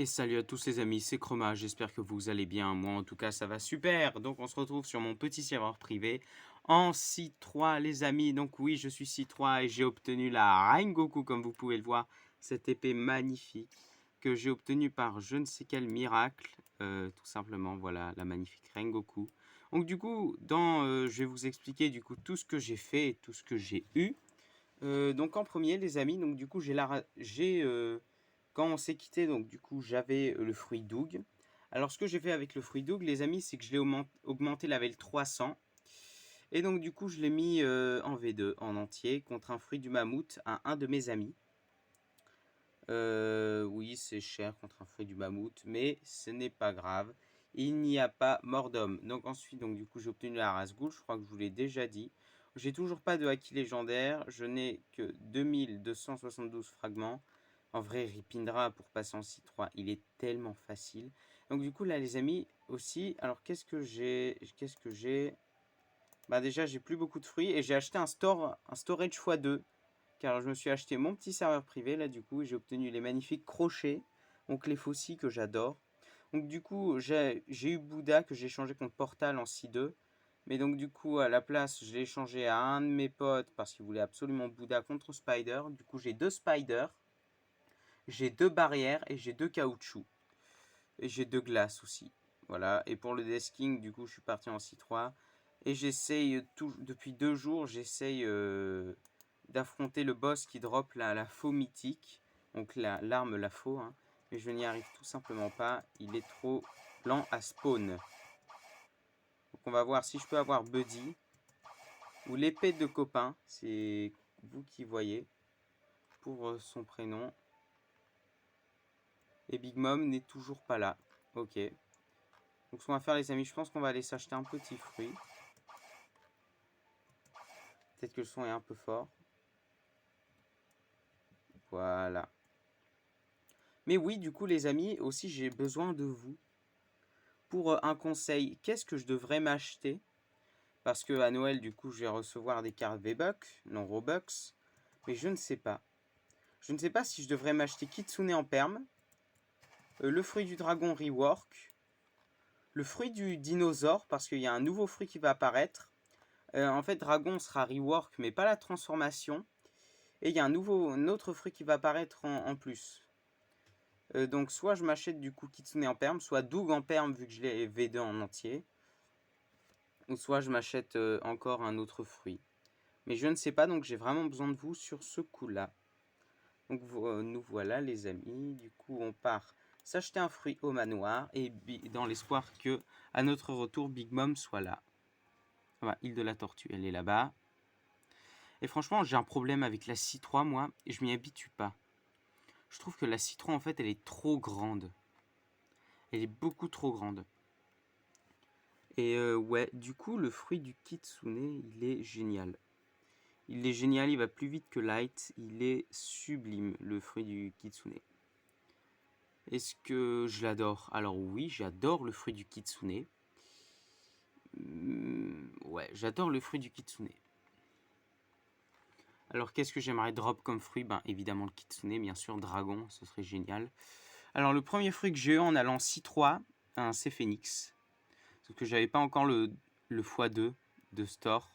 Et salut à tous les amis, c'est Chroma, j'espère que vous allez bien, moi en tout cas ça va super. Donc on se retrouve sur mon petit serveur privé en C3 les amis. Donc oui, je suis C3 et j'ai obtenu la Rengoku comme vous pouvez le voir, cette épée magnifique que j'ai obtenue par je ne sais quel miracle, tout simplement, voilà la magnifique Rengoku. Donc du coup, je vais vous expliquer du coup tout ce que j'ai fait et tout ce que j'ai eu. Donc en premier les amis, donc du coup quand on s'est quitté, donc du coup j'avais le fruit Doug. Alors ce que j'ai fait avec le fruit Doug les amis, c'est que je l'ai augmenté level 300. Et donc du coup je l'ai mis en V2 en entier contre un fruit du mammouth à un de mes amis. Oui c'est cher contre un fruit du mammouth, mais ce n'est pas grave. Il n'y a pas mort d'homme. Donc ensuite, donc du coup j'ai obtenu la race ghoul, je crois que je vous l'ai déjà dit. J'ai toujours pas de haki légendaire, je n'ai que 2272 fragments. En vrai, Ripindra pour passer en C3, il est tellement facile. Donc du coup là les amis, aussi, alors qu'est-ce que j'ai? Bah déjà j'ai plus beaucoup de fruits et j'ai acheté un storage x2. Car je me suis acheté mon petit serveur privé là du coup, j'ai obtenu les magnifiques crochets, donc les faucilles que j'adore. Donc du coup j'ai eu Bouddha que j'ai changé contre Portal en C2. Mais donc du coup à la place je l'ai changé à un de mes potes parce qu'il voulait absolument Bouddha contre Spider. Du coup j'ai deux Spider, j'ai deux barrières et j'ai deux caoutchoucs. Et j'ai deux glaces aussi. Voilà, et pour le desking du coup je suis parti en C3. Et j'essaye depuis 2 jours, j'essaye d'affronter le boss qui drop la faux mythique. Donc l'arme la faux, hein. Mais je n'y arrive tout simplement pas, il est trop lent à spawn. Donc on va voir si je peux avoir Buddy. Ou l'épée de copain, c'est vous qui voyez. Pour son prénom. Et Big Mom n'est toujours pas là. Ok. Donc ce qu'on va faire les amis, je pense qu'on va aller s'acheter un petit fruit. Peut-être que le son est un peu fort. Voilà. Mais oui, du coup les amis, aussi j'ai besoin de vous. Pour un conseil, qu'est-ce que je devrais m'acheter? Parce que à Noël, du coup, je vais recevoir des cartes V-Bucks, non Robux. Mais je ne sais pas. Je ne sais pas si je devrais m'acheter Kitsune en perme. Le fruit du dragon rework. Le fruit du dinosaure, parce qu'il y a un nouveau fruit qui va apparaître. En fait, dragon sera rework, mais pas la transformation. Et il y a un autre fruit qui va apparaître en plus. Donc soit je m'achète du coup Kitsune en perme, soit Doug en perme vu que je l'ai V2 en entier. Ou soit je m'achète encore un autre fruit. Mais je ne sais pas, donc j'ai vraiment besoin de vous sur ce coup-là. Donc nous voilà les amis, du coup on part s'acheter un fruit au manoir et dans l'espoir que à notre retour Big Mom soit là. Voilà, île de la Tortue, elle est là-bas. Et franchement j'ai un problème avec la C3 moi, et je m'y habitue pas. Je trouve que la C3 en fait elle est trop grande. Elle est beaucoup trop grande. Et ouais, du coup le fruit du Kitsune il est génial. Il est génial, il va plus vite que Light, il est sublime le fruit du Kitsune. Est-ce que je l'adore? Alors oui, j'adore le fruit du Kitsune. Ouais, j'adore le fruit du Kitsune. Alors qu'est-ce que j'aimerais drop comme fruit? Ben évidemment le Kitsune, bien sûr, dragon, ce serait génial. Alors le premier fruit que j'ai eu en allant C3, c'est Phoenix. Sauf que j'avais pas encore le x2 de store.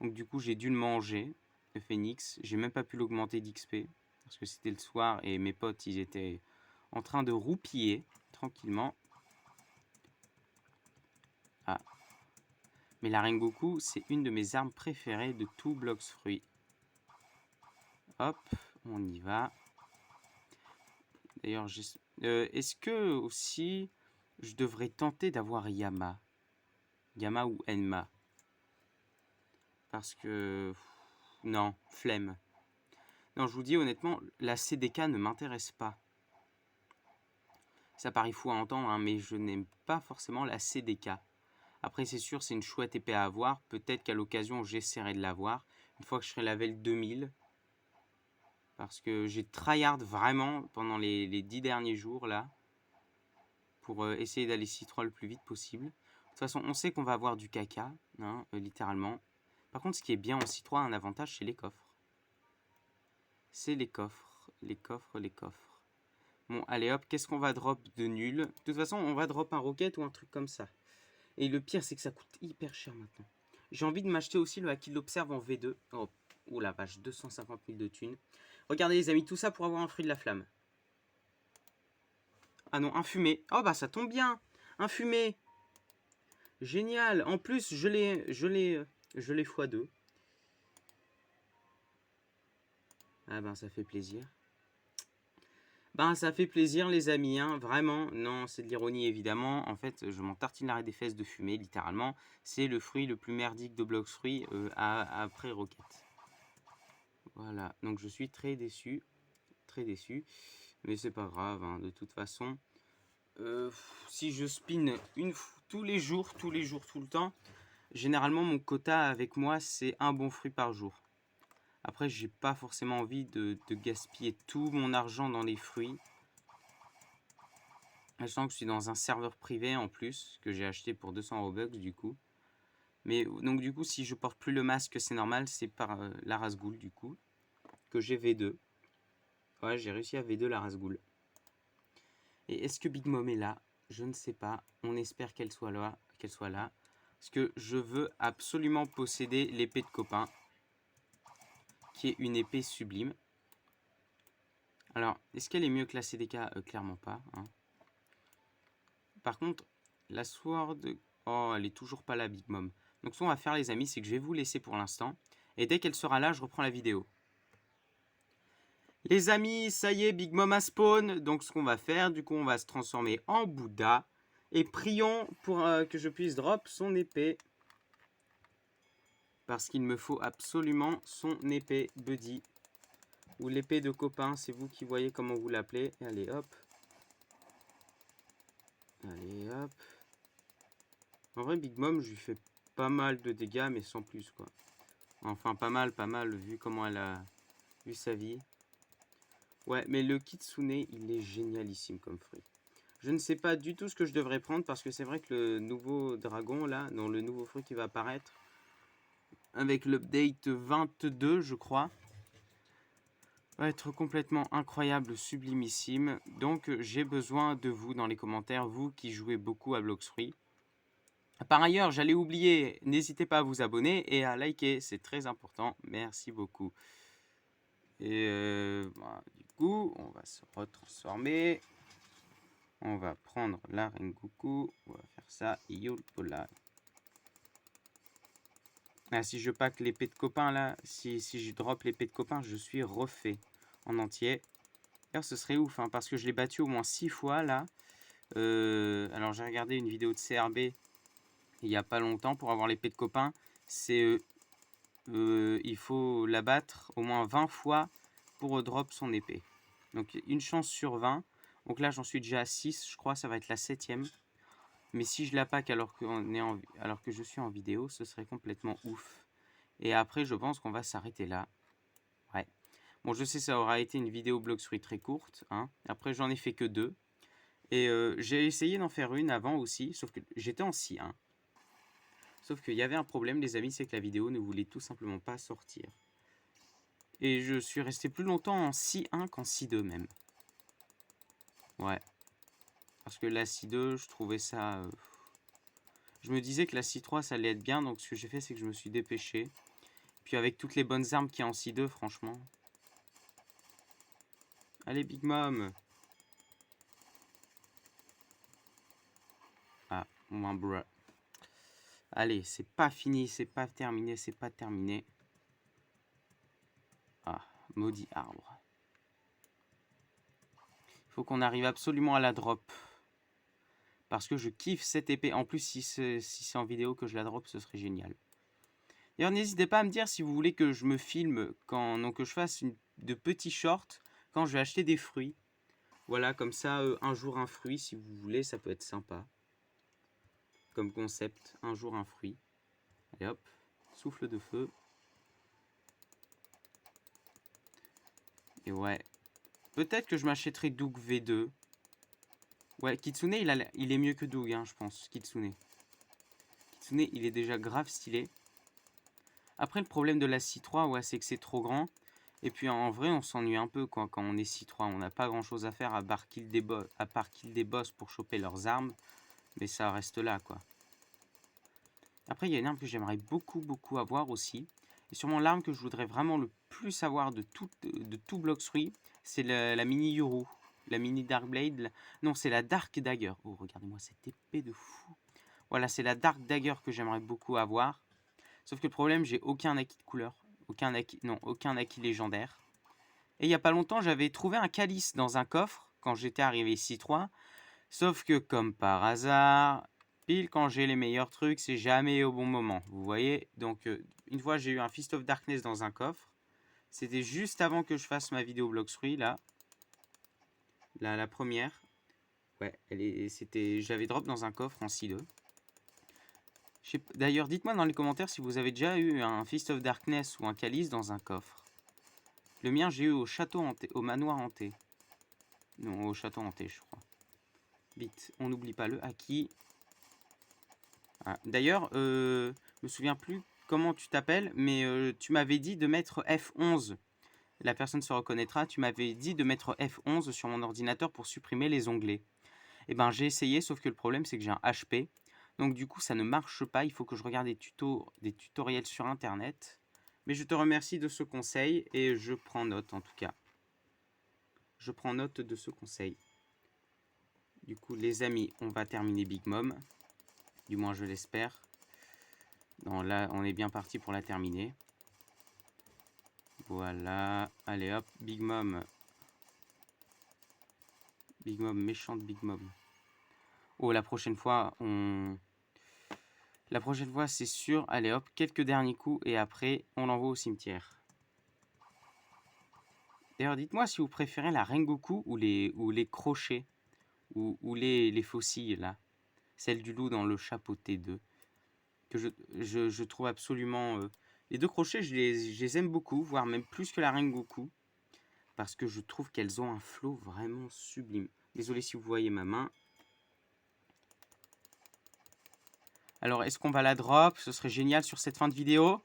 Donc du coup j'ai dû le manger, le Phoenix. J'ai même pas pu l'augmenter d'XP. Parce que c'était le soir et mes potes ils étaient en train de roupiller tranquillement. Ah. Mais la Rengoku, c'est une de mes armes préférées de tout Blox Fruit. Hop, on y va. D'ailleurs, est-ce que aussi je devrais tenter d'avoir Yama? Yama ou Enma? Parce que... Non, flemme. Non, je vous dis honnêtement, la CDK ne m'intéresse pas. Ça paraît fou à entendre, hein, mais je n'aime pas forcément la CDK. Après, c'est sûr, c'est une chouette épée à avoir. Peut-être qu'à l'occasion, j'essaierai de l'avoir. Une fois que je serai level 2000. Parce que j'ai tryhard vraiment pendant les 10 derniers jours là. Pour essayer d'aller C3 le plus vite possible. De toute façon, on sait qu'on va avoir du caca, hein, littéralement. Par contre, ce qui est bien en C3, un avantage, c'est les coffres. C'est les coffres, les coffres, les coffres. Bon, allez hop, qu'est-ce qu'on va drop de nul? De toute façon, on va drop un rocket ou un truc comme ça. Et le pire, c'est que ça coûte hyper cher maintenant. J'ai envie de m'acheter aussi le Haki l'Observe en V2. Oh la vache, 250 000 de thunes. Regardez les amis, tout ça pour avoir un fruit de la flamme. Ah non, un fumé. Oh bah ça tombe bien. Un fumé. Génial. En plus, je l'ai x2. Ah ben ça fait plaisir. Ben ça fait plaisir les amis, hein, vraiment. Non, c'est de l'ironie évidemment. En fait, je m'en tartine l'arrêt des fesses de fumée, littéralement. C'est le fruit le plus merdique de Blox Fruits après Rocket. Voilà, donc je suis très déçu. Très déçu. Mais c'est pas grave, hein, de toute façon. Si je spin tous les jours, tout le temps, généralement mon quota avec moi c'est un bon fruit par jour. Après j'ai pas forcément envie de gaspiller tout mon argent dans les fruits. Je sens que je suis dans un serveur privé en plus, que j'ai acheté pour 200 Robux du coup. Mais donc du coup si je porte plus le masque c'est normal, c'est par la Razghoul du coup, que j'ai V2. Ouais, j'ai réussi à V2 la Razghoul. Et est-ce que Big Mom est là? Je ne sais pas. On espère qu'elle soit là. Parce que je veux absolument posséder l'épée de copain. Qui est une épée sublime. Alors, est-ce qu'elle est mieux que la CDK? Clairement pas. Hein. Par contre, la Sword... Oh, elle est toujours pas là, Big Mom. Donc ce qu'on va faire, les amis, c'est que je vais vous laisser pour l'instant. Et dès qu'elle sera là, je reprends la vidéo. Les amis, ça y est, Big Mom a spawn. Donc ce qu'on va faire, du coup, on va se transformer en Bouddha. Et prions pour que je puisse drop son épée. Parce qu'il me faut absolument son épée buddy. Ou l'épée de copain, c'est vous qui voyez comment vous l'appelez. Allez hop. Allez hop. En vrai, Big Mom, je lui fais pas mal de dégâts, mais sans plus quoi. Enfin, pas mal, vu comment elle a vu sa vie. Ouais, mais le Kitsune, il est génialissime comme fruit. Je ne sais pas du tout ce que je devrais prendre parce que c'est vrai que le nouveau dragon là, dans le nouveau fruit qui va apparaître, avec l'update 22 je crois, va être complètement incroyable, sublimissime. Donc j'ai besoin de vous dans les commentaires, vous qui jouez beaucoup à Blox Fruits. Par ailleurs, j'allais oublier, n'hésitez pas à vous abonner et à liker, c'est très important. Merci beaucoup. Et bah, du coup, on va se retransformer. On va prendre la Rengoku. On va faire ça. Yulpola. Ah, si je pack l'épée de copain là, si je drop l'épée de copain, je suis refait en entier. D'ailleurs, ce serait ouf, hein, parce que je l'ai battu au moins 6 fois là. Alors, j'ai regardé une vidéo de CRB il n'y a pas longtemps pour avoir l'épée de copain. C'est il faut la battre au moins 20 fois pour drop son épée. Donc, une chance sur 20. Donc là, j'en suis déjà à 6, je crois, ça va être la 7ème. Mais si je la pack alors que je suis en vidéo, ce serait complètement ouf. Et après, je pense qu'on va s'arrêter là. Ouais. Bon, je sais, ça aura été une vidéo Blox Fruits très courte. Hein. Après, j'en ai fait que 2. Et j'ai essayé d'en faire une avant aussi, sauf que j'étais en 6-1. Sauf qu'il y avait un problème, les amis, c'est que la vidéo ne voulait tout simplement pas sortir. Et je suis resté plus longtemps en 6-1 qu'en 6-2 même. Ouais. Parce que la 6-2, je trouvais ça... Je me disais que la 6-3, ça allait être bien, donc ce que j'ai fait, c'est que je me suis dépêché. Puis avec toutes les bonnes armes qu'il y a en 6-2, franchement. Allez, Big Mom. Ah, moins bruh. Allez, c'est pas fini, c'est pas terminé, c'est pas terminé. Ah, maudit arbre. Il faut qu'on arrive absolument à la drop. Parce que je kiffe cette épée. En plus, si c'est en vidéo que je la drop, ce serait génial. D'ailleurs, n'hésitez pas à me dire si vous voulez que je me filme, donc que je fasse de petits shorts quand je vais acheter des fruits. Voilà, comme ça, un jour un fruit, si vous voulez, ça peut être sympa. Comme concept, un jour un fruit. Et hop, souffle de feu. Et ouais, peut-être que je m'achèterai Doug V2. Ouais, Kitsune, il est mieux que Doug, hein, je pense, Kitsune. Kitsune, il est déjà grave stylé. Après, le problème de la C3, ouais, c'est que c'est trop grand. Et puis en vrai, on s'ennuie un peu quoi, quand on est 6-3. On n'a pas grand chose à faire à part kill des boss pour choper leurs armes. Mais ça reste là quoi. Après, il y a une arme que j'aimerais beaucoup avoir aussi. Et sûrement l'arme que je voudrais vraiment le plus avoir de tout Blox Fruit, c'est la mini Yoru. La mini Dark Blade. Non, c'est la Dark Dagger. Oh, regardez-moi cette épée de fou. Voilà, c'est la Dark Dagger que j'aimerais beaucoup avoir. Sauf que le problème, j'ai aucun acquis de couleur. Aucun acquis légendaire. Et il n'y a pas longtemps, j'avais trouvé un calice dans un coffre quand j'étais arrivé ici 3. Sauf que comme par hasard, pile quand j'ai les meilleurs trucs, c'est jamais au bon moment. Vous voyez? Donc une fois j'ai eu un Fist of Darkness dans un coffre. C'était juste avant que je fasse ma vidéo Blox Fruit là. La première. Ouais, j'avais drop dans un coffre en 6-2. D'ailleurs, dites-moi dans les commentaires si vous avez déjà eu un Fist of Darkness ou un calice dans un coffre. Le mien, j'ai eu au château hanté, au manoir hanté. Non, au château hanté, je crois. Vite, on n'oublie pas le acquis. Ah, d'ailleurs, je me souviens plus comment tu t'appelles, mais tu m'avais dit de mettre F11. La personne se reconnaîtra. Tu m'avais dit de mettre F11 sur mon ordinateur pour supprimer les onglets. Eh ben, j'ai essayé, sauf que le problème, c'est que j'ai un HP. Donc, du coup, ça ne marche pas. Il faut que je regarde des tutoriels sur Internet. Mais je te remercie de ce conseil et je prends note, en tout cas. Je prends note de ce conseil. Du coup, les amis, on va terminer Big Mom. Du moins, je l'espère. Non, là, on est bien parti pour la terminer. Voilà. Allez, hop, Big Mom. Big Mom, méchante Big Mom. Oh, la prochaine fois, La prochaine fois, c'est sûr. Allez, hop, quelques derniers coups et après, on l'envoie au cimetière. D'ailleurs, dites-moi si vous préférez la Rengoku ou les crochets. Ou les faucilles, là. Celle du loup dans le chapeau T2. Que je trouve absolument... Les deux crochets, je les aime beaucoup, voire même plus que la Rengoku. Parce que je trouve qu'elles ont un flow vraiment sublime. Désolé si vous voyez ma main. Alors, est-ce qu'on va la drop? Ce serait génial sur cette fin de vidéo.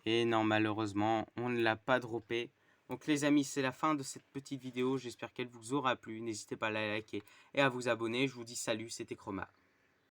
Et non, malheureusement, on ne l'a pas droppé. Donc les amis, c'est la fin de cette petite vidéo. J'espère qu'elle vous aura plu. N'hésitez pas à la liker et à vous abonner. Je vous dis salut, c'était Chroma.